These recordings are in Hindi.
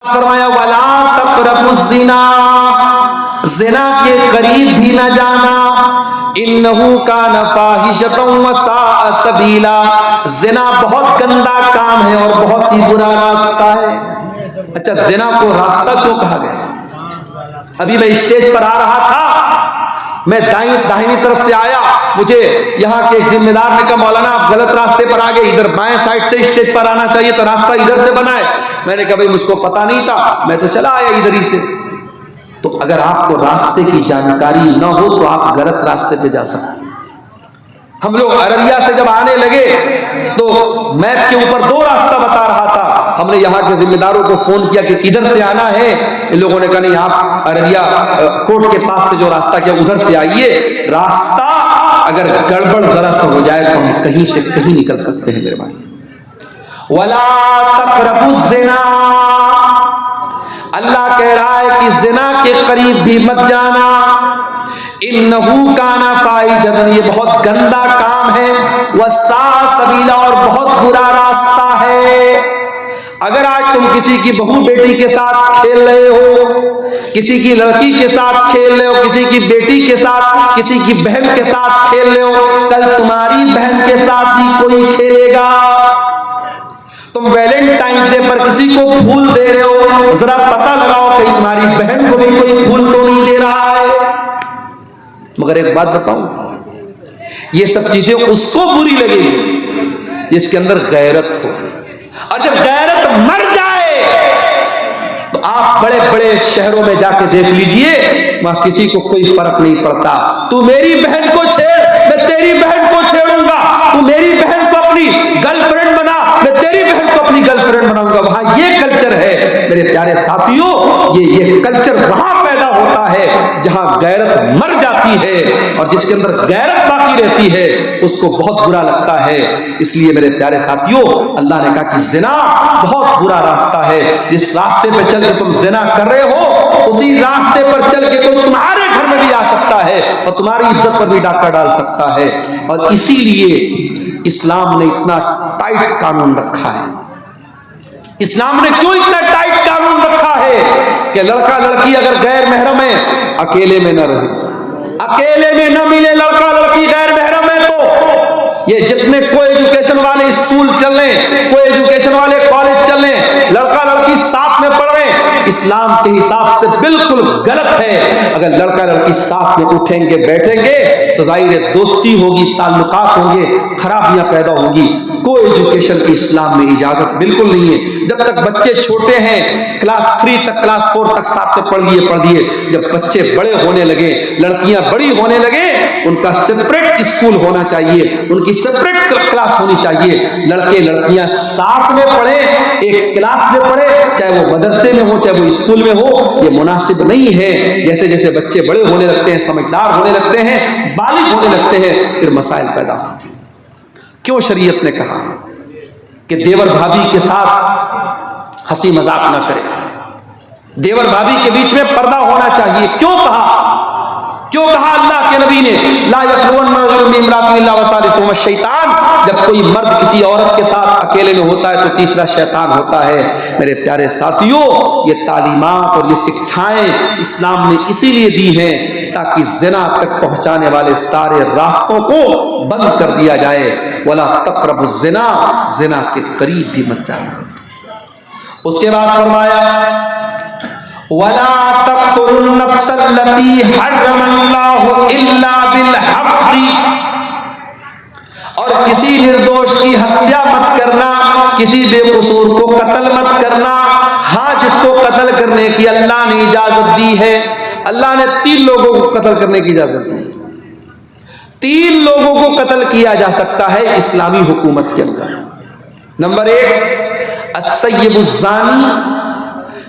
फरमाया वला तक़रबुज़्ज़िना, ज़िना के करीब भी न जाना, इन्नहु काना फ़ाहिशतन व साअ सबीला, ज़िना बहुत गंदा काम है और बहुत ही बुरा रास्ता है। अच्छा, ज़िना को रास्ता क्यों कहा गया? अभी मैं स्टेज पर आ रहा था, मैं दाहिनी तरफ से आया, मुझे यहाँ के जिम्मेदार ने कहा मौलाना आप गलत रास्ते पर आ गए, इधर बाएं साइड से स्टेज पर आना चाहिए, तो रास्ता इधर से बना है। मैंने कहा भाई मुझको पता नहीं था, मैं तो चला आया इधर ही से। तो अगर आपको रास्ते की जानकारी न हो तो आप गलत रास्ते पे जा सकते हैं। हम लोग अररिया से जब आने लगे तो मैप के ऊपर 2 रास्ता बता रहा था। हमने यहाँ के जिम्मेदारों को फोन किया कि किधर से आना है। इन लोगों ने कहा नहीं, आप अररिया कोर्ट के पास से जो रास्ता किया उधर से आइए। रास्ता अगर गड़बड़ जरा सा हो जाए तो हम कहीं से कहीं निकल सकते हैं मेरे भाई। वला तक़रबुज़्ज़िना, अल्लाह कह रहा है कि ज़िना के करीब भी मत जाना। इन्नहु काना फ़ाहिशतन, ये बहुत गंदा काम है। वसाअ सबीला, और बहुत बुरा रास्ता है। अगर आज तुम किसी की बहू बेटी के साथ खेल रहे हो, किसी की लड़की के साथ खेल रहे हो, किसी की बेटी के साथ, किसी की बहन के साथ खेल रहे हो, कल तुम्हारी बहन के साथ भी कोई खेलेगा। तुम वैलेंटाइन डे पर किसी को फूल दे रहे हो, जरा पता लगाओ कहीं तुम्हारी बहन को भी कोई फूल तो नहीं दे रहा है। मगर एक बात बताऊं, ये सब चीजें उसको बुरी लगेगी जिसके अंदर गैरत हो, और जब गैरत मर जाए तो आप बड़े बड़े शहरों में जाके देख लीजिए, वहां किसी को कोई फर्क नहीं पड़ता। तू मेरी बहन को छेड़, मैं तेरी बहन को छेड़ूंगा। तू मेरी बहन को अपनी गर्लफ्रेंड बना, मैं तेरी बहन को अपनी गर्लफ्रेंड बनाऊंगा। वहां ये कल्चर है मेरे प्यारे साथियों, ये कल्चर वहां पैदा होता है जहां गैरत मर जाती है, और जिसके अंदर गैरत बाकी रहती है उसको बहुत बुरा लगता है। इसलिए मेरे प्यारे साथियों, अल्लाह ने कहा कि ज़िना बहुत बुरा रास्ता है। जिस रास्ते पे चल के तुम ज़िना कर रहे हो, उसी रास्ते पर चल के कोई तुम्हारे घर में भी आ सकता है और तुम्हारी इज्जत पर भी डाका डाल सकता है। और इसीलिए इस्लाम ने इतना टाइट कानून रखा है। इस्लाम ने क्यों इतना टाइट कानून रखा है कि लड़का लड़की अगर गैर महरम है, अकेले में न रहे, अकेले में न मिले लड़का लड़की गैर महरम है। तो ये जितने को एजुकेशन वाले स्कूल चल रहे, को एजुकेशन वाले कॉलेज चल रहे, लड़का लड़की साथ में पढ़ रहे, इस्लाम के हिसाब से बिल्कुल गलत है। अगर लड़का लड़की साथ में उठेंगे बैठेंगे तो जाहिर है दोस्ती होगी, ताल्लुकात होंगे, खराबियां पैदा होंगी। को एजुकेशन की इस्लाम में इजाजत बिल्कुल नहीं है। जब तक बच्चे छोटे हैं, क्लास 3 तक, क्लास 4 तक साथ में पढ़ लिए। जब बच्चे बड़े होने लगे, लड़कियां बड़ी होने लगे, उनका सेपरेट स्कूल होना चाहिए, उनकी सेपरेट क्लास होनी चाहिए। लड़के लड़कियां साथ में पढ़े, एक क्लास में पढ़े, चाहे वो मदरसे में हो चाहे वो स्कूल में हो, ये मुनासिब नहीं है। जैसे जैसे बच्चे बड़े होने लगते हैं, समझदार होने लगते हैं, बालिग होने लगते हैं, फिर मसाइल पैदा होते हैं। क्यों शरीयत ने कहा कि देवर भाभी के साथ हंसी मजाक ना करें, देवर भाभी के बीच में पर्दा होना चाहिए? क्यों कहा? क्यों कहा अल्लाह के नबी ने ला यखलुवन्ना रजुलुन बिइम्रातिन इल्ला वसालिसुहुमा शैतान? जब कोई मर्द किसी औरत के साथ अकेले में होता है तो तीसरा शैतान होता है। मेरे प्यारे साथियों, ये तालीमात और ये शिक्षाएं इस्लाम ने इसीलिए दी हैं ताकि ज़िना तक पहुंचाने वाले सारे रास्तों को बंद कर दिया जाए। वला तक़रबुज़्ज़िना, ज़िना के करीब भी मत जाना। उसके बाद फरमाया वला तक़तुलुन नफ़्सल्लती हर्रमल्लाहु इल्ला बिल हक़्क़ि, और किसी निर्दोष की हत्या मत करना, किसी बेकसूर को कत्ल मत करना। हाँ, जिसको कत्ल करने की अल्लाह ने इजाजत दी है, अल्लाह ने 3 लोगों को कत्ल करने की इजाजत दी। 3 लोगों को कत्ल किया जा सकता है इस्लामी हुकूमत के अंदर। नंबर 1 अस्सय्यिबुज़्ज़ानी,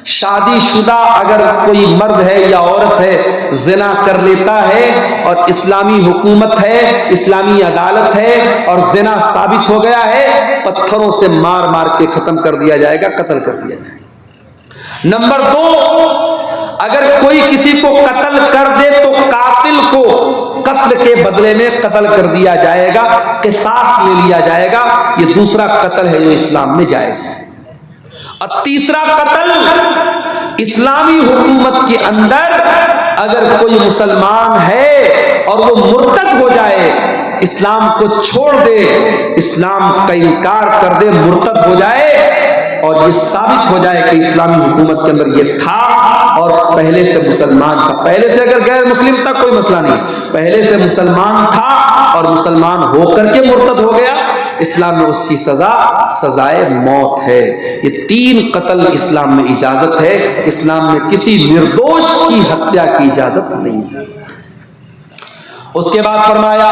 शादीशुदा अगर कोई मर्द है या औरत है ज़िना कर लेता है और इस्लामी हुकूमत है, इस्लामी अदालत है और ज़िना साबित हो गया है, पत्थरों से मार मार के खत्म कर दिया जाएगा, कत्ल कर दिया जाएगा। नंबर 2, अगर कोई किसी को कत्ल कर दे तो कातिल को कत्ल के बदले में कत्ल कर दिया जाएगा, किसास ले लिया जाएगा। ये दूसरा कत्ल है जो इस्लाम में जायज़ है। और तीसरा कत्ल, इस्लामी हुकूमत के अंदर अगर कोई मुसलमान है और वो मुर्तद हो जाए, इस्लाम को छोड़ दे, इस्लाम का इनकार कर दे, मुर्तद हो जाए और ये साबित हो जाए कि इस्लामी हुकूमत के अंदर ये था और पहले से मुसलमान था, पहले से अगर गैर मुस्लिम था कोई मसला नहीं, पहले से मुसलमान था और मुसलमान होकर के मुर्तद हो गया, इस्लाम में उसकी सजा सजाए मौत है। ये 3 कत्ल इस्लाम में इजाजत है। इस्लाम में किसी निर्दोष की हत्या की इजाजत नहीं है। उसके बाद फरमाया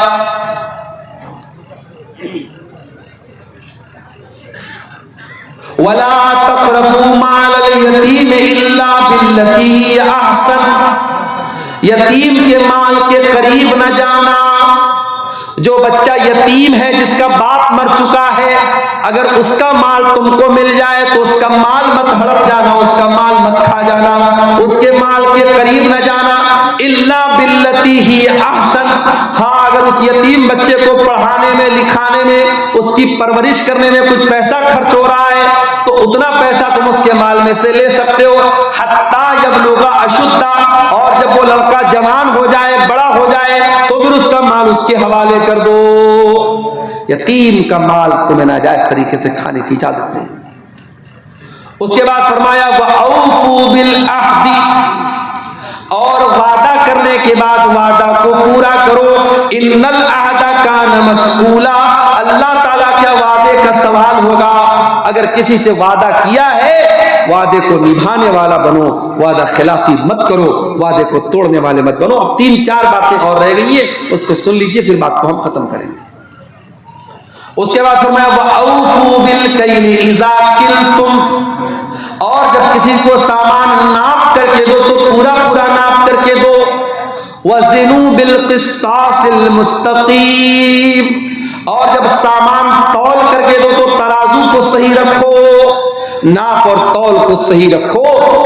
वला तक़रबू मालल यतीम इल्ला बिल्लती ही अहसन, यतीम के माल के करीब न जाना। जो बच्चा यतीम है, जिसका बाप मर चुका है, अगर उसका माल तुमको मिल जाए तो उसका माल मत हड़प जाना, उसका माल मत खा जाना, उसके माल के करीब न जाना। इल्ला बिल्लती ही अहसन, हाँ अगर उस यतीम बच्चे को पढ़ाने में, लिखाने में, उसकी परवरिश करने में कुछ पैसा खर्च हो रहा है तो उतना पैसा तुम उसके माल में से ले सकते हो। हत्ता यबलुगा अशुद्धा, और जब वो लड़का जवान हो जाए, बड़ा हो जाए तो फिर उसका माल उसके हवाले कर दो। यतीम का माल तुम्हें नाजायज तरीके से खाने की इजाजत नहीं। उसके बाद फरमाया वअऊफू बिल अहदी, और वादा करने के बाद वादा को पूरा करो। इन्नल अहदा कान मस्ऊला, अल्लाह ताला क्या वादे का सवाल होगा। अगर किसी से वादा किया है, वादे को निभाने वाला बनो, वादा खिलाफी मत करो, वादे को तोड़ने वाले मत बनो। अब 3-4 बातें और रह गई है, उसको सुन लीजिए, फिर बात को हम खत्म करेंगे। उसके बाद फरमाया वअऊफू बिल कैल इज़ा किलतुम, और जब किसी को सामान नाप करके दो तो पूरा पूरा नाप करके दो। वज़िनू बिल क़िस्तासिल मुस्तक़ीम, और जब सामान तौल करके दो तो तराजू को सही रखो, नाप और तौल को सही रखो।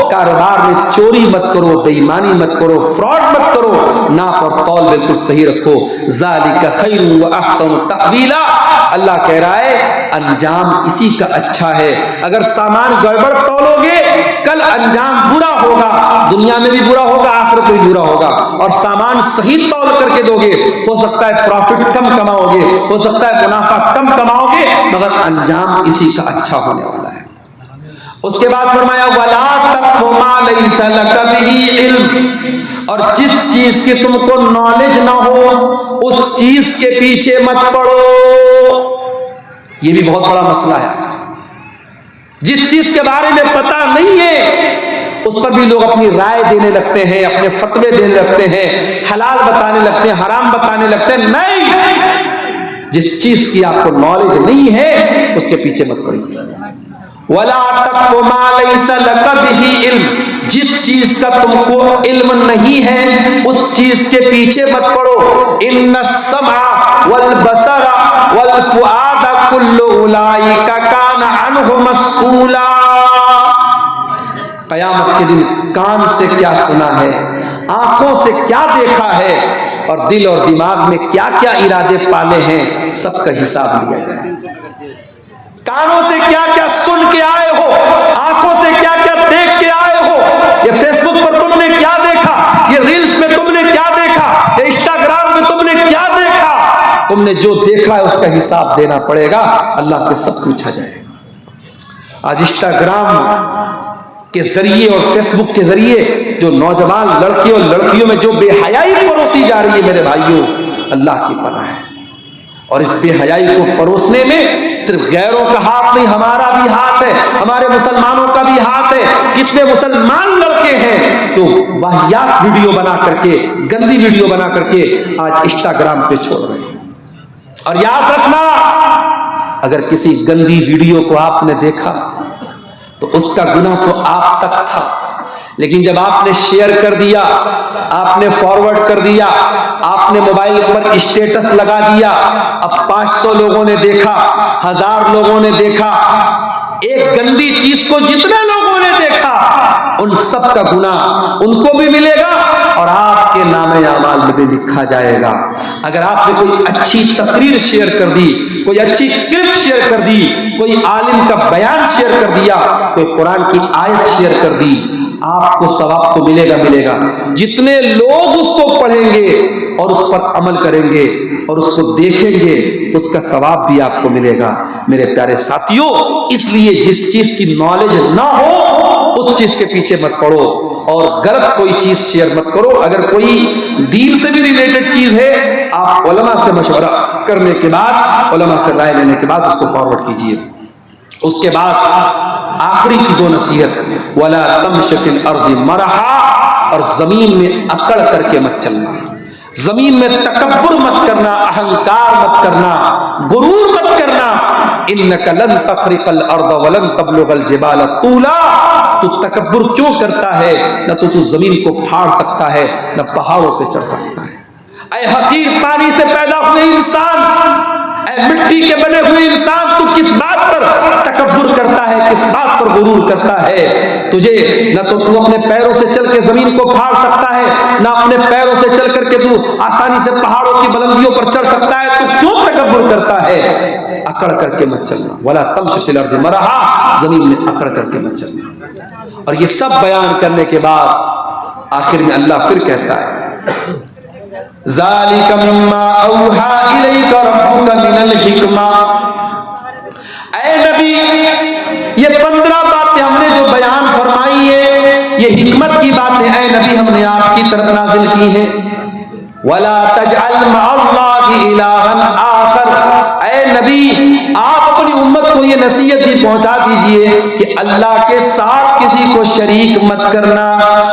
कारोबार में चोरी मत करो, बेईमानी मत करो, फ्रॉड मत करो, नाप और तौल बिल्कुल सही रखो। ज़ालिका खैरुन व अहसनु तअवीला, अल्लाह कह रहा है अंजाम इसी का अच्छा है। अगर सामान गड़बड़ तौलोगे, कल अंजाम बुरा होगा, दुनिया में भी बुरा होगा, आखिरत में भी बुरा होगा। और सामान सही तौल करके दोगे, हो सकता है प्रॉफिट कम कमाओगे, हो सकता है मुनाफा कम कमाओगे, मगर अंजाम इसी का अच्छा होने वाला है। उसके बाद फरमाया वला तक़फ़ु मा लैसा लका बिही इल्म, और जिस चीज की तुमको नॉलेज ना हो उस चीज के पीछे मत पड़ो। ये भी बहुत बड़ा मसला है आज। जिस चीज के बारे में पता नहीं है उस पर भी लोग अपनी राय देने लगते हैं, अपने फतवे देने लगते हैं, हलाल बताने लगते हैं, हराम बताने लगते हैं। नहीं, जिस चीज की आपको नॉलेज नहीं है उसके पीछे मत पड़िए। वला तक़फ़ु मा लैसा लका बिही इल्म, जिस चीज का तुमको इल्म नहीं है उस चीज के पीछे मत पड़ो। इन्नस समअ वल बसरा वल फुआदा कुल्लु उलाइका काना अन्हु मस्ऊला, क़यामत के दिन कान से क्या सुना है, आंखों से क्या देखा है, और दिल और दिमाग में क्या क्या इरादे पाले हैं, सबका हिसाब लिया जाए। कानों से क्या क्या सुन के आए हो, आंखों से क्या क्या देख के आए हो, ये फेसबुक पर तुमने क्या देखा, ये रील्स में तुमने क्या देखा, ये इंस्टाग्राम में तुमने क्या देखा, तुमने जो देखा है उसका हिसाब देना पड़ेगा, अल्लाह के सब पूछा जाएगा। आज इंस्टाग्राम के जरिए और फेसबुक के जरिए जो नौजवान लड़के और लड़कियों में जो बेहयाई परोसी जा रही है, मेरे भाइयों, अल्लाह की पनाह है। और इस बेहयाई को परोसने में सिर्फ गैरों का हाथ नहीं, हमारा भी हाथ है, हमारे मुसलमानों का भी हाथ है। कितने मुसलमान लड़के हैं जो वाहियात वीडियो बना करके, गंदी वीडियो बना करके आज इंस्टाग्राम पे छोड़ रहे हैं। और याद रखना, अगर किसी गंदी वीडियो को आपने देखा तो उसका गुनाह तो आप तक था, लेकिन जब आपने शेयर कर दिया, आपने फॉरवर्ड कर दिया, आपने मोबाइल पर स्टेटस लगा दिया, अब 500 लोगों ने देखा, 1000 लोगों ने देखा, एक गंदी चीज को जितने लोगों ने देखा उन सब का गुनाह उनको भी मिलेगा और आपके आपके नामे आमाल में भी लिखा जाएगा। अगर आपने कोई अच्छी तकरीर शेयर कर दी, कोई अच्छी क्लिप शेयर कर दी, कोई आलिम का बयान शेयर कर दिया, कोई कुरान की आयत शेयर कर दी, आपको सवाब तो मिलेगा मिलेगा। जितने लोग उसको पढ़ेंगे और उस पर अमल करेंगे और उसको देखेंगे, उसका सवाब भी आपको मिलेगा। मेरे प्यारे साथियों, इसलिए जिस चीज की नॉलेज ना हो उस चीज के पीछे मत पड़ो और गलत कोई चीज शेयर मत करो। अगर कोई दीन से भी रिलेटेड चीज है, आप उलमा से मशवरा करने के बाद, उलमा से राय लेने के बाद उसको फॉरवर्ड कीजिए। उसके बाद आखिरी की दो नसीहत, वला तमश फिल अर्ज़ि मरहा, और जमीन में अकड़ करके मत चलना, जमीन में तकब्बुर मत करना, अहंकार मत करना, गुरूर मत करना। इन्नका लन तखरिकल अर्द वलन तबलुगल जिबाल तूला, तू तकब्बुर क्यों करता है? न तो तू जमीन को फाड़ सकता है, न पहाड़ों पे चढ़ सकता है। ऐ हकीर पानी से पैदा हुए इंसान, ऐ मिट्टी के बने हुए इंसान, तू किस बात पर तकब्बुर करता है, किस बात पर गुरूर करता है? तुझे न तो तू अपने पैरों से चल के जमीन को फाड़ सकता है, न अपने पैरों से चल करके तू आसानी से पहाड़ों की बुलंदियों पर चढ़ सकता है। तू क्यों तकब्बुर करता है? अकड़ करके मत चलना। वला तमश फिल अर्ज़ि मरहा, जमीन में अकड़ करके मत चलना। और ये सब बयान करने के बाद आखिर में अल्लाह फिर कहता है, ज़ालिका मिम्मा औहा इलैका रब्बुका मिनल हिक्मा। ऐ नबी, ये 15 बातें हमने जो बयान फरमाई है, ये हिकमत की बातें ऐ नबी हमने आपकी तरफ नाजिल की है। वला तजअल मअल्लाहि इलाहन आखर, ऐ नबी आप अपनी उम्मत को ये नसीहत भी पहुंचा दीजिए कि अल्लाह के साथ किसी को शरीक मत करना।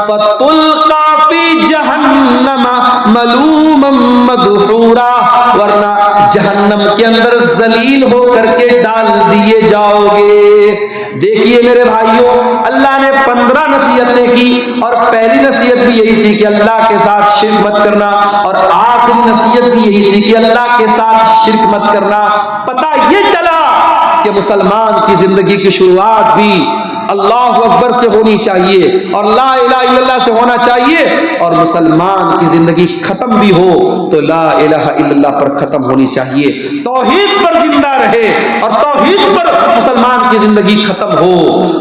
फतुल्का फी जहन्नम मलूमम मदहूरा, वरना जहन्नम के अंदर जलील होकर के डाल दिए जाओगे। देखिए मेरे भाइयों, अल्लाह ने 15 नसीहतें की और पहली नसीहत भी यही थी कि अल्लाह के साथ शिर्क मत करना, और आखिरी नसीहत भी यही थी कि अल्लाह के साथ शिर्क मत करना। पता ये चला कि मुसलमान की जिंदगी की शुरुआत भी अल्लाह अकबर से होनी चाहिए और ला इलाहा इल्लल्लाह से होना चाहिए, और मुसलमान की जिंदगी खत्म भी हो तो ला इलाहा इल्लल्लाह पर खत्म होनी चाहिए। तौहीद पर जिंदा रहे और तौहीद पर मुसलमान की जिंदगी खत्म हो,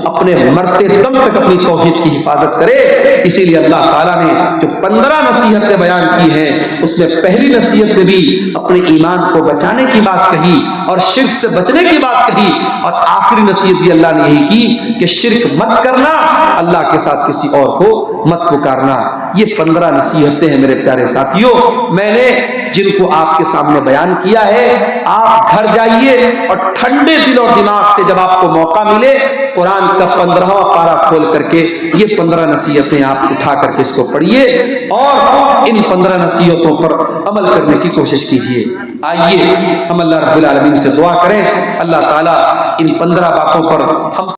अपने मरते दम तक अपनी तौहीद की हिफाजत करे। इसीलिए अल्लाह ताला ने जो 15 नसीहतें बयान की हैं, उसमें पहली नसीहत में भी अपने ईमान को बचाने की बात कही और शिर्क से बचने की बात कही, और आखिरी नसीहत भी अल्लाह ने यही की कि शिर्क मत करना, अल्लाह के साथ किसी और को मत पुकारना। ये 15 नसीहतें हैं मेरे प्यारे साथियों, मैंने जिनको आपके सामने बयान किया है। आप घर जाइए और ठंडे दिल और दिमाग से जब आपको मौका मिले, कुरान का 15वां पारा खोल करके ये 15 नसीहतें आप उठा करके इसको पढ़िए और इन 15 नसीहतों पर अमल करने की कोशिश कीजिए। आइए हम अल्लाह रब्बुल आलमीन से दुआ करें, अल्लाह ताला इन 15 बातों पर हम